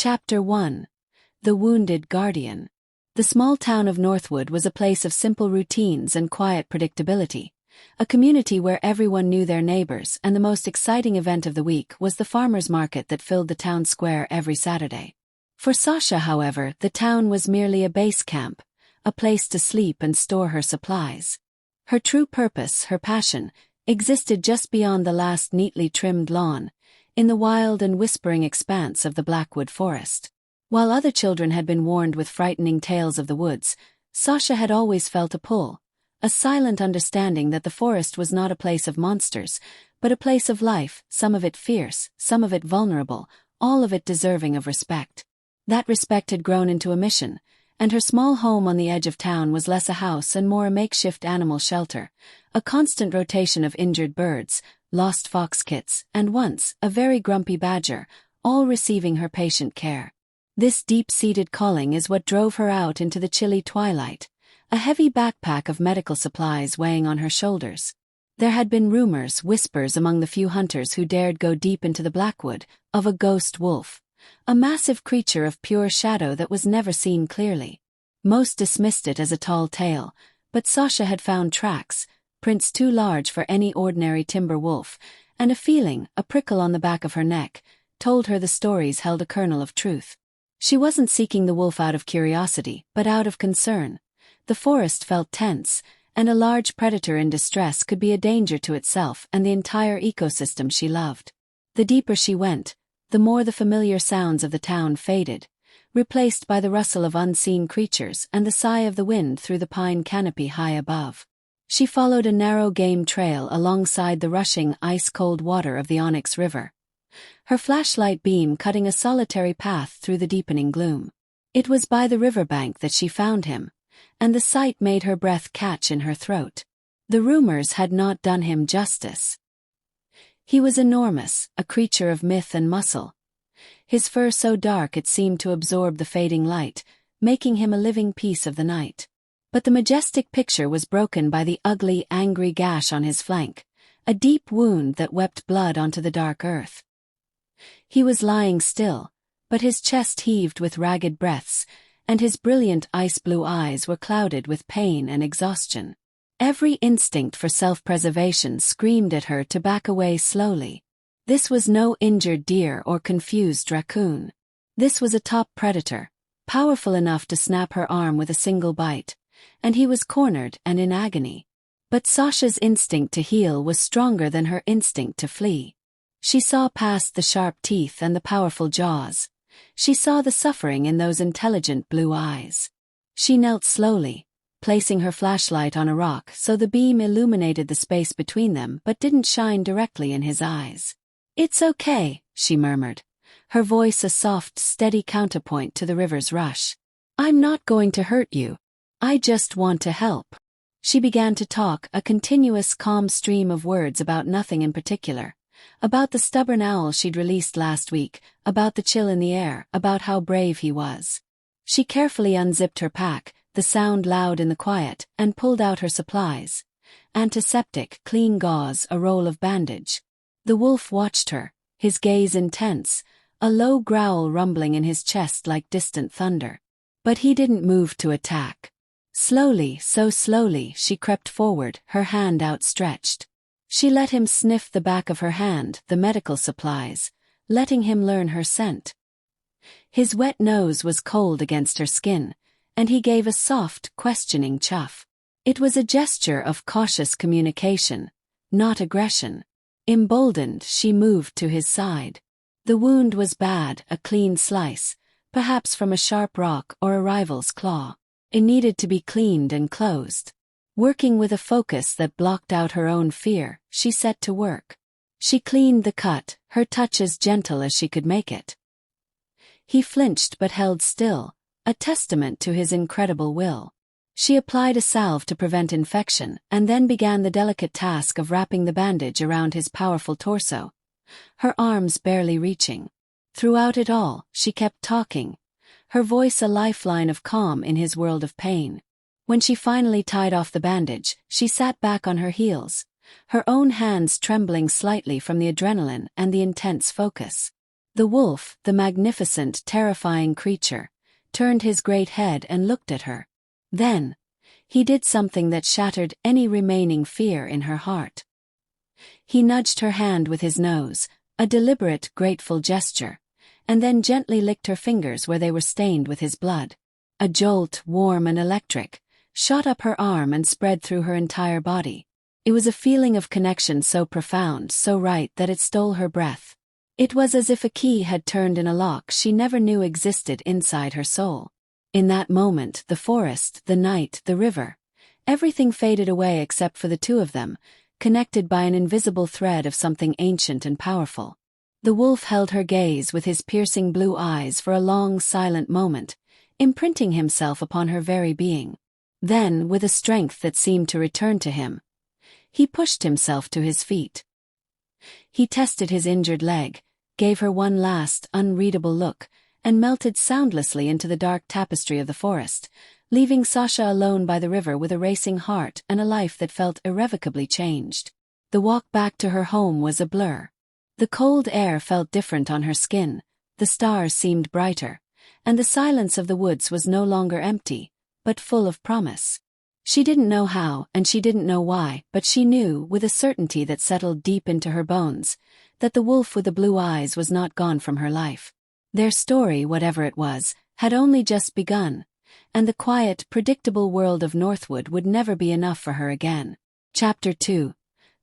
Chapter 1. The Wounded Guardian. The small town of Northwood was a place of simple routines and quiet predictability, a community where everyone knew their neighbors, and the most exciting event of the week was the farmers' market that filled the town square every Saturday. For Sasha, however, the town was merely a base camp, a place to sleep and store her supplies. Her true purpose, her passion, existed just beyond the last neatly trimmed lawn, in the wild and whispering expanse of the Blackwood forest. While other children had been warned with frightening tales of the woods, Sasha had always felt a pull, a silent understanding that the forest was not a place of monsters, but a place of life, some of it fierce, some of it vulnerable, all of it deserving of respect. That respect had grown into a mission, and her small home on the edge of town was less a house and more a makeshift animal shelter, a constant rotation of injured birds, lost fox kits, and once, a very grumpy badger, all receiving her patient care. This deep-seated calling is what drove her out into the chilly twilight, a heavy backpack of medical supplies weighing on her shoulders. There had been rumors, whispers among the few hunters who dared go deep into the Blackwood, of a ghost wolf, a massive creature of pure shadow that was never seen clearly. Most dismissed it as a tall tale, but Sasha had found tracks, prints too large for any ordinary timber wolf, and a feeling, a prickle on the back of her neck, told her the stories held a kernel of truth. She wasn't seeking the wolf out of curiosity, but out of concern. The forest felt tense, and a large predator in distress could be a danger to itself and the entire ecosystem she loved. The deeper she went, the more the familiar sounds of the town faded, replaced by the rustle of unseen creatures and the sigh of the wind through the pine canopy high above. She followed a narrow game trail alongside the rushing ice-cold water of the Onyx River, her flashlight beam cutting a solitary path through the deepening gloom. It was by the riverbank that she found him, and the sight made her breath catch in her throat. The rumors had not done him justice. He was enormous, a creature of myth and muscle. His fur so dark it seemed to absorb the fading light, making him a living piece of the night. But the majestic picture was broken by the ugly, angry gash on his flank, a deep wound that wept blood onto the dark earth. He was lying still, but his chest heaved with ragged breaths, and his brilliant ice-blue eyes were clouded with pain and exhaustion. Every instinct for self-preservation screamed at her to back away slowly. This was no injured deer or confused raccoon. This was a top predator, powerful enough to snap her arm with a single bite, and he was cornered and in agony. But Sasha's instinct to heal was stronger than her instinct to flee. She saw past the sharp teeth and the powerful jaws. She saw the suffering in those intelligent blue eyes. She knelt slowly, placing her flashlight on a rock so the beam illuminated the space between them but didn't shine directly in his eyes. "It's okay," she murmured, her voice a soft, steady counterpoint to the river's rush. "I'm not going to hurt you. I just want to help." She began to talk, a continuous calm stream of words about nothing in particular. About the stubborn owl she'd released last week, about the chill in the air, about how brave he was. She carefully unzipped her pack, the sound loud in the quiet, and pulled out her supplies. Antiseptic, clean gauze, a roll of bandage. The wolf watched her, his gaze intense, a low growl rumbling in his chest like distant thunder. But he didn't move to attack. Slowly, so slowly, she crept forward, her hand outstretched. She let him sniff the back of her hand, the medical supplies, letting him learn her scent. His wet nose was cold against her skin, and he gave a soft, questioning chuff. It was a gesture of cautious communication, not aggression. Emboldened, she moved to his side. The wound was bad, a clean slice, perhaps from a sharp rock or a rival's claw. It needed to be cleaned and closed. Working with a focus that blocked out her own fear, she set to work. She cleaned the cut, her touch as gentle as she could make it. He flinched but held still, a testament to his incredible will. She applied a salve to prevent infection, and then began the delicate task of wrapping the bandage around his powerful torso, her arms barely reaching. Throughout it all, she kept talking, her voice a lifeline of calm in his world of pain. When she finally tied off the bandage, she sat back on her heels, her own hands trembling slightly from the adrenaline and the intense focus. The wolf, the magnificent, terrifying creature, turned his great head and looked at her. Then, he did something that shattered any remaining fear in her heart. He nudged her hand with his nose, a deliberate, grateful gesture, and then gently licked her fingers where they were stained with his blood. A jolt, warm and electric, shot up her arm and spread through her entire body. It was a feeling of connection so profound, so right that it stole her breath. It was as if a key had turned in a lock she never knew existed inside her soul. In that moment, the forest, the night, the river, everything faded away except for the two of them, connected by an invisible thread of something ancient and powerful. The wolf held her gaze with his piercing blue eyes for a long, silent moment, imprinting himself upon her very being. Then, with a strength that seemed to return to him, he pushed himself to his feet. He tested his injured leg, gave her one last, unreadable look, and melted soundlessly into the dark tapestry of the forest, leaving Sasha alone by the river with a racing heart and a life that felt irrevocably changed. The walk back to her home was a blur. The cold air felt different on her skin, the stars seemed brighter, and the silence of the woods was no longer empty, but full of promise. She didn't know how, and she didn't know why, but she knew, with a certainty that settled deep into her bones, that the wolf with the blue eyes was not gone from her life. Their story, whatever it was, had only just begun, and the quiet, predictable world of Northwood would never be enough for her again. Chapter 2.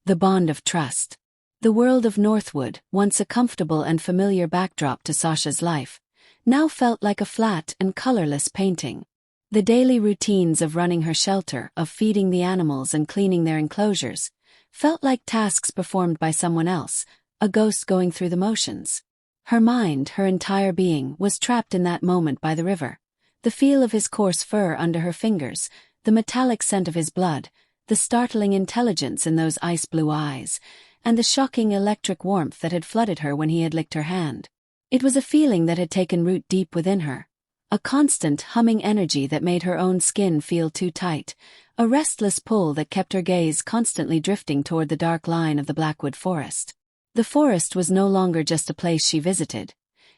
The Bond of Trust. The world of Northwood, once a comfortable and familiar backdrop to Sasha's life, now felt like a flat and colorless painting. The daily routines of running her shelter, of feeding the animals and cleaning their enclosures, felt like tasks performed by someone else, a ghost going through the motions. Her mind, her entire being, was trapped in that moment by the river. The feel of his coarse fur under her fingers, the metallic scent of his blood, the startling intelligence in those ice-blue eyes, and the shocking electric warmth that had flooded her when he had licked her hand. It was a feeling that had taken root deep within her. A constant, humming energy that made her own skin feel too tight, a restless pull that kept her gaze constantly drifting toward the dark line of the Blackwood forest. The forest was no longer just a place she visited.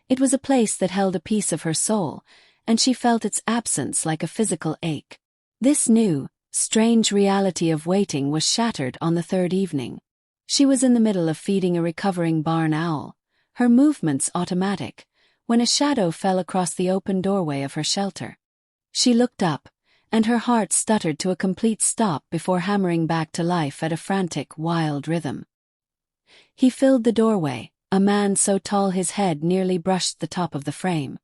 It was a place that held a piece of her soul, and she felt its absence like a physical ache. This new, strange reality of waiting was shattered on the third evening. She was in the middle of feeding a recovering barn owl, her movements automatic, when a shadow fell across the open doorway of her shelter. She looked up, and her heart stuttered to a complete stop before hammering back to life at a frantic, wild rhythm. He filled the doorway, a man so tall his head nearly brushed the top of the frame.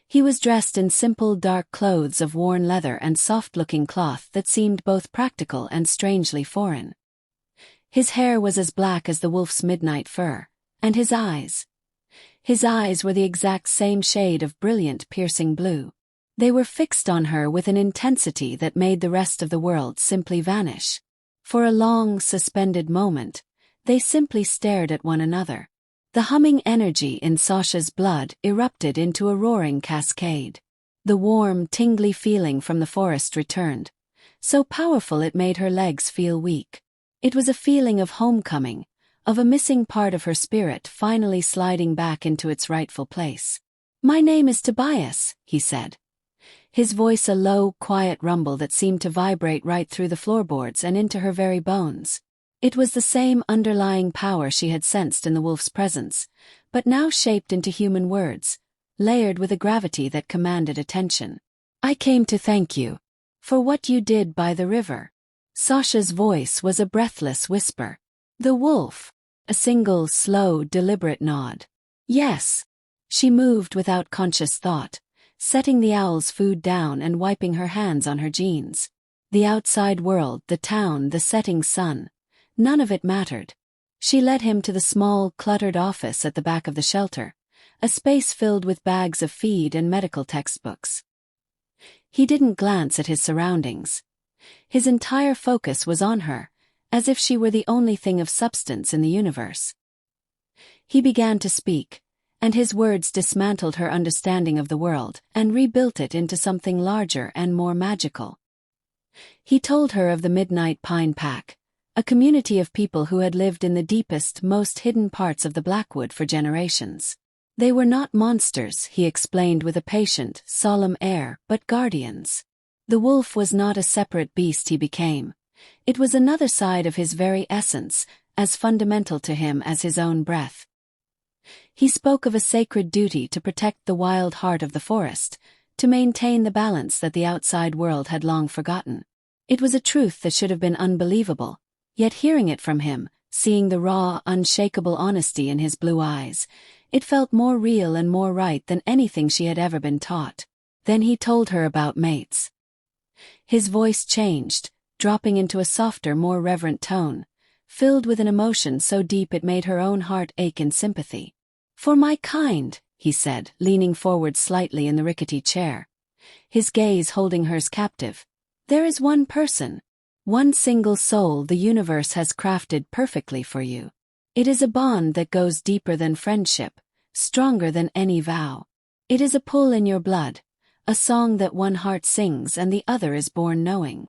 He was dressed in simple dark clothes of worn leather and soft-looking cloth that seemed both practical and strangely foreign. His hair was as black as the wolf's midnight fur, and his eyes were the exact same shade of brilliant, piercing blue. They were fixed on her with an intensity that made the rest of the world simply vanish. For a long, suspended moment, they simply stared at one another. The humming energy in Sasha's blood erupted into a roaring cascade. The warm, tingly feeling from the forest returned, so powerful it made her legs feel weak. It was a feeling of homecoming, of a missing part of her spirit finally sliding back into its rightful place. "My name is Tobias," he said. His voice a low, quiet rumble that seemed to vibrate right through the floorboards and into her very bones. It was the same underlying power she had sensed in the wolf's presence, but now shaped into human words, layered with a gravity that commanded attention. "I came to thank you for what you did by the river." Sasha's voice was a breathless whisper. "The wolf?" A single, slow, deliberate nod. "Yes." She moved without conscious thought, setting the owl's food down and wiping her hands on her jeans. The outside world, the town, the setting sun, none of it mattered. She led him to the small, cluttered office at the back of the shelter, a space filled with bags of feed and medical textbooks. He didn't glance at his surroundings. His entire focus was on her, as if she were the only thing of substance in the universe. He began to speak, and his words dismantled her understanding of the world and rebuilt it into something larger and more magical. He told her of the Midnight Pine Pack, a community of people who had lived in the deepest, most hidden parts of the Blackwood for generations. They were not monsters, he explained with a patient, solemn air, but guardians. The wolf was not a separate beast he became. It was another side of his very essence, as fundamental to him as his own breath. He spoke of a sacred duty to protect the wild heart of the forest, to maintain the balance that the outside world had long forgotten. It was a truth that should have been unbelievable, yet hearing it from him, seeing the raw, unshakable honesty in his blue eyes, it felt more real and more right than anything she had ever been taught. Then he told her about mates. His voice changed, dropping into a softer, more reverent tone, filled with an emotion so deep it made her own heart ache in sympathy. "For my kind," he said, leaning forward slightly in the rickety chair, his gaze holding hers captive, "there is one person, one single soul the universe has crafted perfectly for you. It is a bond that goes deeper than friendship, stronger than any vow. It is a pull in your blood, a song that one heart sings and the other is born knowing."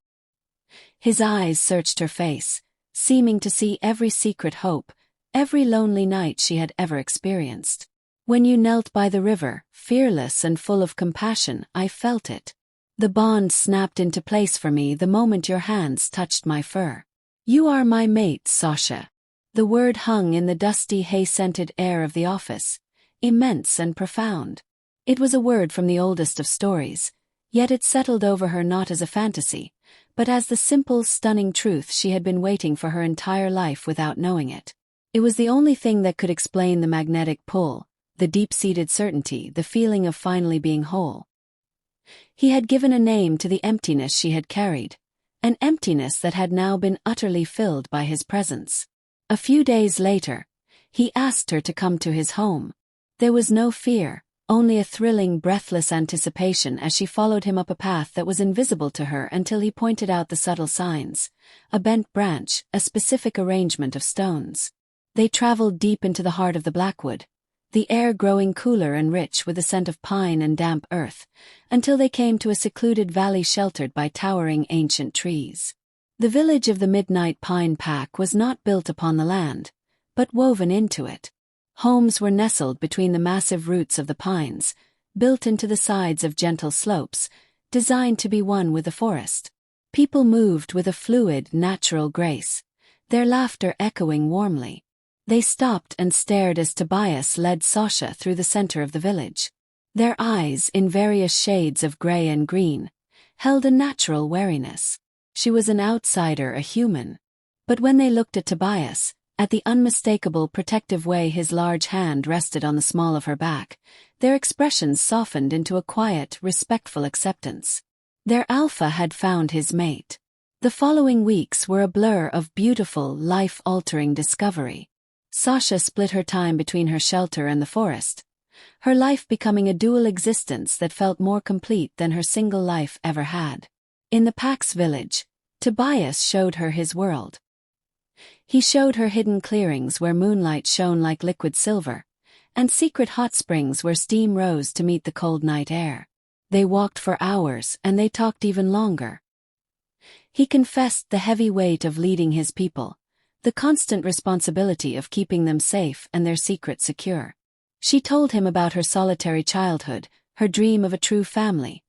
His eyes searched her face, seeming to see every secret hope, every lonely night she had ever experienced. "When you knelt by the river, fearless and full of compassion, I felt it. The bond snapped into place for me the moment your hands touched my fur. You are my mate, Sasha." The word hung in the dusty hay-scented air of the office, immense and profound. It was a word from the oldest of stories, yet it settled over her not as a fantasy, but as the simple, stunning truth she had been waiting for her entire life without knowing it. It was the only thing that could explain the magnetic pull, the deep-seated certainty, the feeling of finally being whole. He had given a name to the emptiness she had carried, an emptiness that had now been utterly filled by his presence. A few days later, he asked her to come to his home. There was no fear, only a thrilling, breathless anticipation as she followed him up a path that was invisible to her until he pointed out the subtle signs, a bent branch, a specific arrangement of stones. They traveled deep into the heart of the Blackwood, the air growing cooler and rich with the scent of pine and damp earth, until they came to a secluded valley sheltered by towering ancient trees. The village of the Midnight Pine Pack was not built upon the land, but woven into it. Homes were nestled between the massive roots of the pines, built into the sides of gentle slopes, designed to be one with the forest. People moved with a fluid, natural grace, their laughter echoing warmly. They stopped and stared as Tobias led Sasha through the center of the village. Their eyes, in various shades of gray and green, held a natural wariness. She was an outsider, a human. But when they looked at Tobias, at the unmistakable protective way his large hand rested on the small of her back, their expressions softened into a quiet, respectful acceptance. Their alpha had found his mate. The following weeks were a blur of beautiful, life-altering discovery. Sasha split her time between her shelter and the forest, her life becoming a dual existence that felt more complete than her single life ever had. In the Pack's village, Tobias showed her his world. He showed her hidden clearings where moonlight shone like liquid silver, and secret hot springs where steam rose to meet the cold night air. They walked for hours and they talked even longer. He confessed the heavy weight of leading his people, the constant responsibility of keeping them safe and their secret secure. She told him about her solitary childhood, her dream of a true family,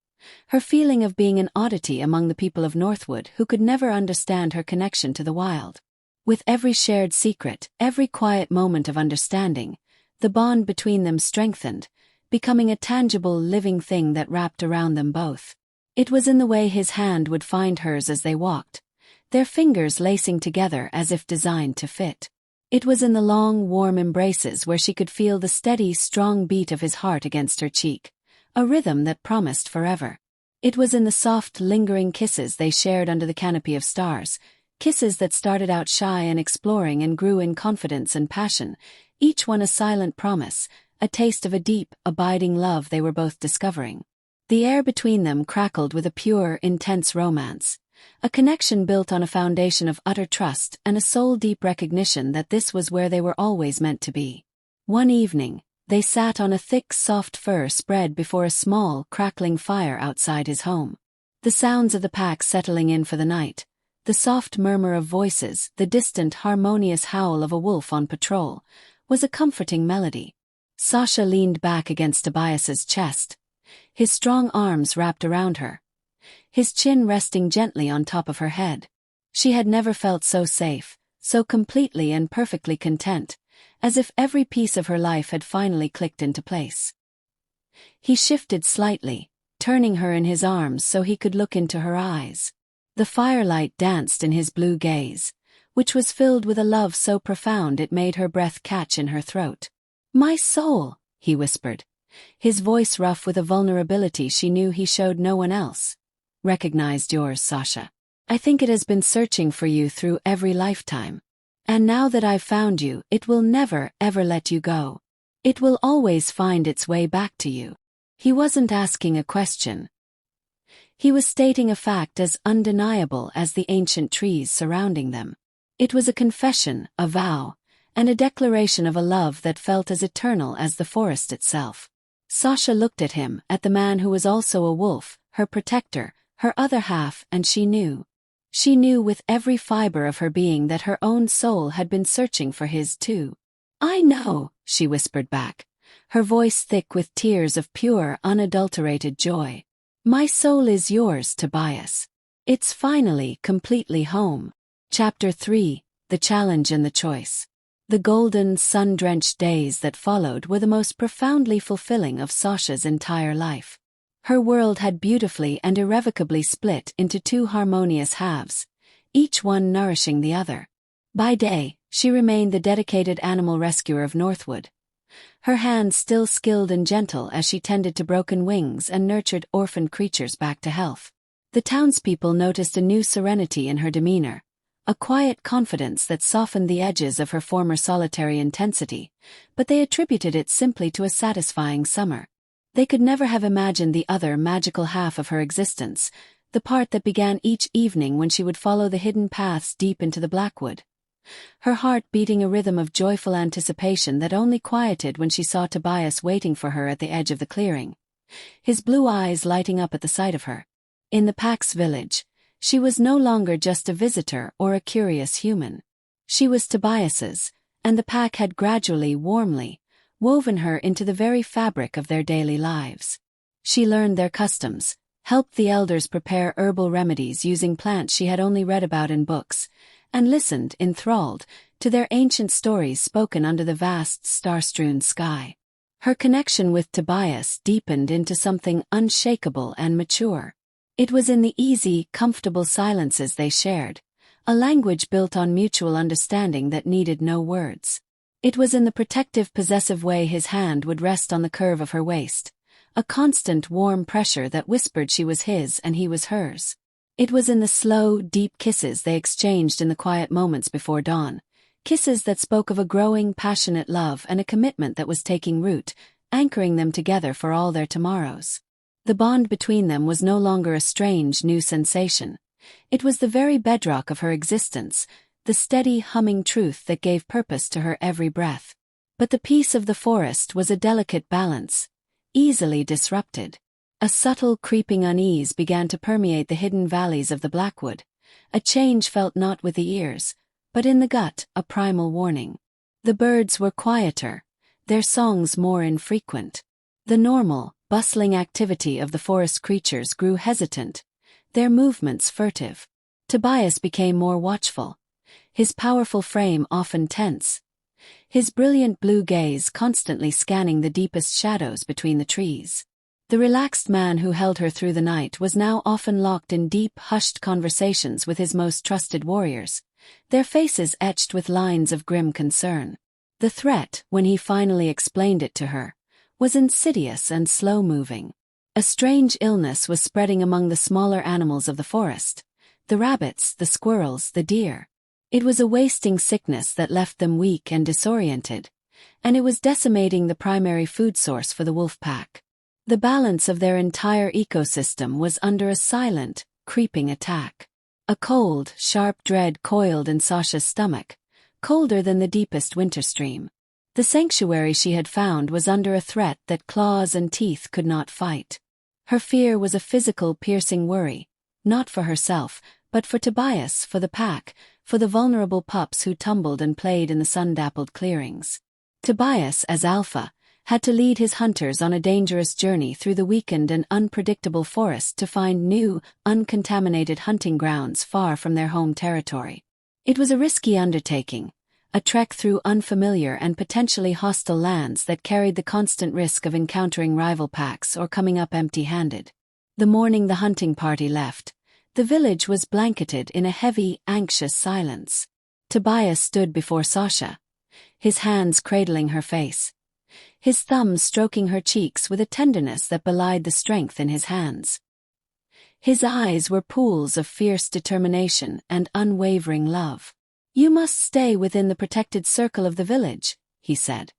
her feeling of being an oddity among the people of Northwood who could never understand her connection to the wild. With every shared secret, every quiet moment of understanding, the bond between them strengthened, becoming a tangible, living thing that wrapped around them both. It was in the way his hand would find hers as they walked, their fingers lacing together as if designed to fit. It was in the long, warm embraces where she could feel the steady, strong beat of his heart against her cheek, a rhythm that promised forever. It was in the soft, lingering kisses they shared under the canopy of stars, kisses that started out shy and exploring and grew in confidence and passion, each one a silent promise, a taste of a deep, abiding love they were both discovering. The air between them crackled with a pure, intense romance, a connection built on a foundation of utter trust and a soul-deep recognition that this was where they were always meant to be. One evening, they sat on a thick, soft fur spread before a small, crackling fire outside his home. The sounds of the pack settling in for the night, The soft murmur of voices, the distant harmonious howl of a wolf on patrol, was a comforting melody. Sasha leaned back against Tobias's chest, his strong arms wrapped around her, his chin resting gently on top of her head. She had never felt so safe, so completely and perfectly content, as if every piece of her life had finally clicked into place. He shifted slightly, turning her in his arms so he could look into her eyes. The firelight danced in his blue gaze, which was filled with a love so profound it made her breath catch in her throat. "My soul," he whispered, his voice rough with a vulnerability she knew he showed no one else. "Recognized yours, Sasha. I think it has been searching for you through every lifetime. And now that I've found you, it will never, ever let you go. It will always find its way back to you." He wasn't asking a question. He was stating a fact as undeniable as the ancient trees surrounding them. It was a confession, a vow, and a declaration of a love that felt as eternal as the forest itself. Sasha looked at him, at the man who was also a wolf, her protector, her other half, and she knew. She knew with every fiber of her being that her own soul had been searching for his too. "I know," she whispered back, her voice thick with tears of pure, unadulterated joy. "My soul is yours, Tobias. It's finally completely home." Chapter 3: The Challenge and the Choice. The golden, sun-drenched days that followed were the most profoundly fulfilling of Sasha's entire life. Her world had beautifully and irrevocably split into two harmonious halves, each one nourishing the other. By day, she remained the dedicated animal rescuer of Northwood, her hands still skilled and gentle as she tended to broken wings and nurtured orphaned creatures back to health. The townspeople noticed a new serenity in her demeanor, a quiet confidence that softened the edges of her former solitary intensity, but they attributed it simply to a satisfying summer. They could never have imagined the other magical half of her existence, the part that began each evening when she would follow the hidden paths deep into the Blackwood, her heart beating a rhythm of joyful anticipation that only quieted when she saw Tobias waiting for her at the edge of the clearing, his blue eyes lighting up at the sight of her. In the Pax village, she was no longer just a visitor or a curious human. She was Tobias's, and the pack had gradually, warmly, woven her into the very fabric of their daily lives. She learned their customs, helped the elders prepare herbal remedies using plants she had only read about in books, and listened, enthralled, to their ancient stories spoken under the vast star-strewn sky. Her connection with Tobias deepened into something unshakable and mature. It was in the easy, comfortable silences they shared, a language built on mutual understanding that needed no words. It was in the protective, possessive way his hand would rest on the curve of her waist, a constant, warm pressure that whispered she was his and he was hers. It was in the slow, deep kisses they exchanged in the quiet moments before dawn, kisses that spoke of a growing, passionate love and a commitment that was taking root, anchoring them together for all their tomorrows. The bond between them was no longer a strange, new sensation. It was the very bedrock of her existence, the steady, humming truth that gave purpose to her every breath. But the peace of the forest was a delicate balance, easily disrupted. A subtle, creeping unease began to permeate the hidden valleys of the Blackwood, a change felt not with the ears, but in the gut, a primal warning. The birds were quieter, their songs more infrequent. The normal, bustling activity of the forest creatures grew hesitant, their movements furtive. Tobias became more watchful, his powerful frame often tense, his brilliant blue gaze constantly scanning the deepest shadows between the trees. The relaxed man who held her through the night was now often locked in deep, hushed conversations with his most trusted warriors, their faces etched with lines of grim concern. The threat, when he finally explained it to her, was insidious and slow-moving. A strange illness was spreading among the smaller animals of the forest, the rabbits, the squirrels, the deer. It was a wasting sickness that left them weak and disoriented, and it was decimating the primary food source for the wolf pack. The balance of their entire ecosystem was under a silent, creeping attack. A cold, sharp dread coiled in Sasha's stomach, colder than the deepest winter stream. The sanctuary she had found was under a threat that claws and teeth could not fight. Her fear was a physical, piercing worry, not for herself, but for Tobias, for the pack, for the vulnerable pups who tumbled and played in the sun-dappled clearings. Tobias, as alpha, had to lead his hunters on a dangerous journey through the weakened and unpredictable forest to find new, uncontaminated hunting grounds far from their home territory. It was a risky undertaking, a trek through unfamiliar and potentially hostile lands that carried the constant risk of encountering rival packs or coming up empty-handed. The morning the hunting party left, the village was blanketed in a heavy, anxious silence. Tobias stood before Sasha, his hands cradling her face, his thumbs stroking her cheeks with a tenderness that belied the strength in his hands. His eyes were pools of fierce determination and unwavering love. "You must stay within the protected circle of the village," he said,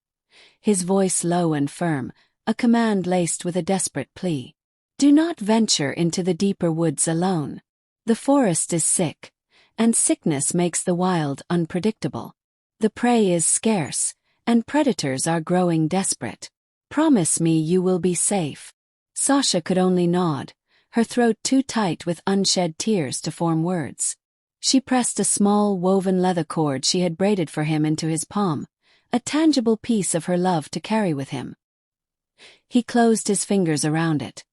his voice low and firm, a command laced with a desperate plea. "Do not venture into the deeper woods alone. The forest is sick, and sickness makes the wild unpredictable. The prey is scarce, and predators are growing desperate. Promise me you will be safe." Sasha could only nod, her throat too tight with unshed tears to form words. She pressed a small woven leather cord she had braided for him into his palm, a tangible piece of her love to carry with him. He closed his fingers around it,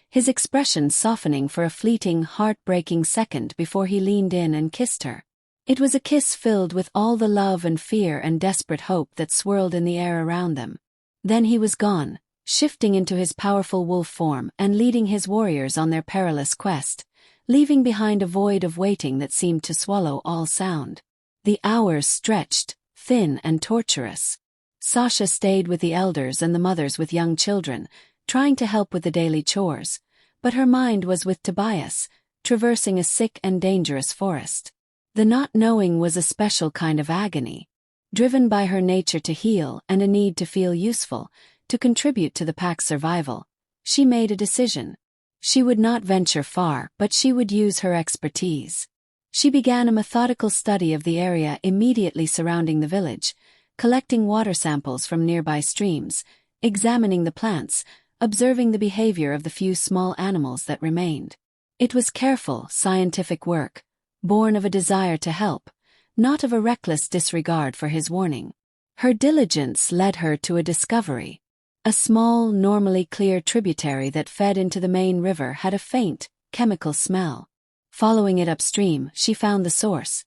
his expression softening for a fleeting, heartbreaking second before he leaned in and kissed her. It was a kiss filled with all the love and fear and desperate hope that swirled in the air around them. Then he was gone, shifting into his powerful wolf form and leading his warriors on their perilous quest, leaving behind a void of waiting that seemed to swallow all sound. The hours stretched, thin and torturous. Sasha stayed with the elders and the mothers with young children, trying to help with the daily chores, but her mind was with Tobias, traversing a sick and dangerous forest. The not knowing was a special kind of agony. Driven by her nature to heal and a need to feel useful, to contribute to the pack's survival, she made a decision. She would not venture far, but she would use her expertise. She began a methodical study of the area immediately surrounding the village, collecting water samples from nearby streams, examining the plants, observing the behavior of the few small animals that remained. It was careful, scientific work, born of a desire to help, not of a reckless disregard for his warning. Her diligence led her to a discovery. A small, normally clear tributary that fed into the main river had a faint, chemical smell. Following it upstream, she found the source,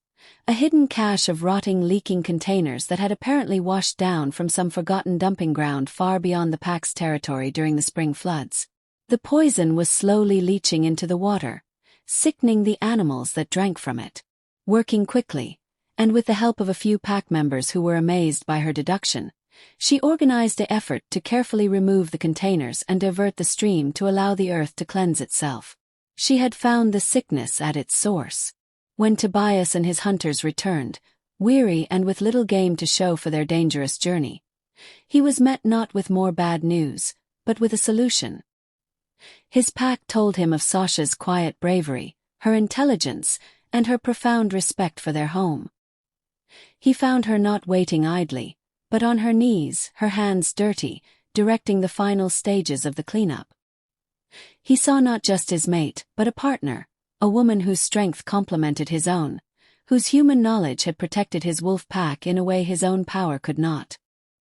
a hidden cache of rotting, leaking containers that had apparently washed down from some forgotten dumping ground far beyond the pack's territory during the spring floods. The poison was slowly leaching into the water, sickening the animals that drank from it. Working quickly, and with the help of a few pack members who were amazed by her deduction, she organized an effort to carefully remove the containers and divert the stream to allow the earth to cleanse itself. She had found the sickness at its source. When Tobias and his hunters returned, weary and with little game to show for their dangerous journey, he was met not with more bad news, but with a solution. His pack told him of Sasha's quiet bravery, her intelligence, and her profound respect for their home. He found her not waiting idly, but on her knees, her hands dirty, directing the final stages of the cleanup. He saw not just his mate, but a partner, a woman whose strength complemented his own, whose human knowledge had protected his wolf pack in a way his own power could not.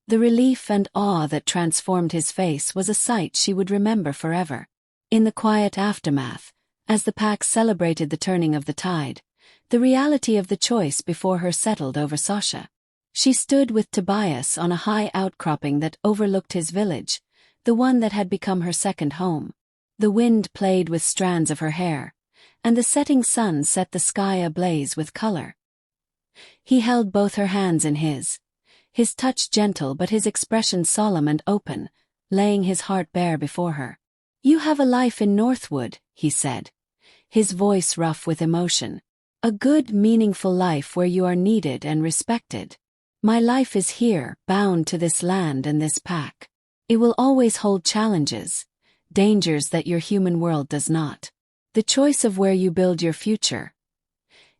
The relief and awe that transformed his face was a sight she would remember forever. In the quiet aftermath, as the pack celebrated the turning of the tide, the reality of the choice before her settled over Sasha. She stood with Tobias on a high outcropping that overlooked his village, the one that had become her second home. The wind played with strands of her hair, and the setting sun set the sky ablaze with color. He held both her hands in his touch gentle but his expression solemn and open, laying his heart bare before her. "You have a life in Northwood," he said, his voice rough with emotion. "A good, meaningful life where you are needed and respected. My life is here, bound to this land and this pack. It will always hold challenges, dangers that your human world does not. The choice of where you build your future,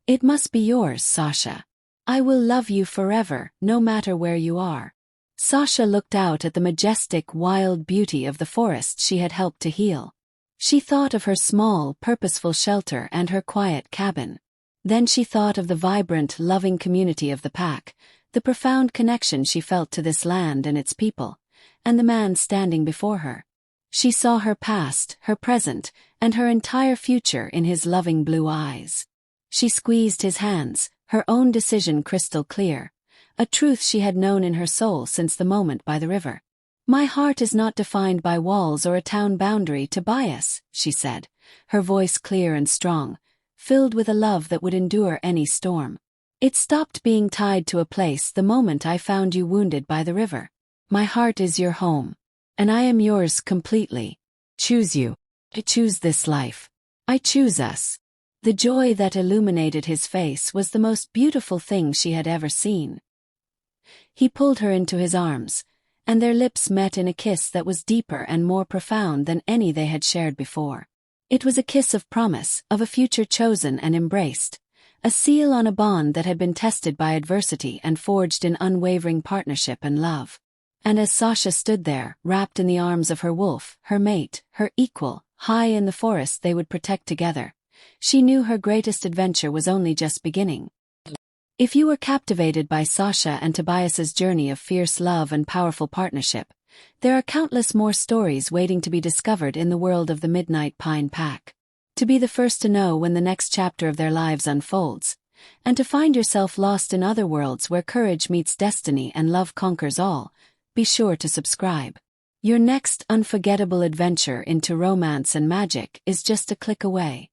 it must be yours, Sasha. I will love you forever, no matter where you are." Sasha looked out at the majestic, wild beauty of the forest she had helped to heal. She thought of her small, purposeful shelter and her quiet cabin. Then she thought of the vibrant, loving community of the pack, the profound connection she felt to this land and its people, and the man standing before her. She saw her past, her present, and her entire future in his loving blue eyes. She squeezed his hands, her own decision crystal clear, a truth she had known in her soul since the moment by the river. "My heart is not defined by walls or a town boundary, Tobias," she said, her voice clear and strong, filled with a love that would endure any storm. "It stopped being tied to a place the moment I found you wounded by the river. My heart is your home, and I am yours completely. Choose you. I choose this life. I choose us." The joy that illuminated his face was the most beautiful thing she had ever seen. He pulled her into his arms, and their lips met in a kiss that was deeper and more profound than any they had shared before. It was a kiss of promise, of a future chosen and embraced, a seal on a bond that had been tested by adversity and forged in unwavering partnership and love. And as Sasha stood there, wrapped in the arms of her wolf, her mate, her equal, high in the forest they would protect together, she knew her greatest adventure was only just beginning. If you were captivated by Sasha and Tobias's journey of fierce love and powerful partnership, there are countless more stories waiting to be discovered in the world of the Midnight Pine Pack. To be the first to know when the next chapter of their lives unfolds, and to find yourself lost in other worlds where courage meets destiny and love conquers all, be sure to subscribe. Your next unforgettable adventure into romance and magic is just a click away.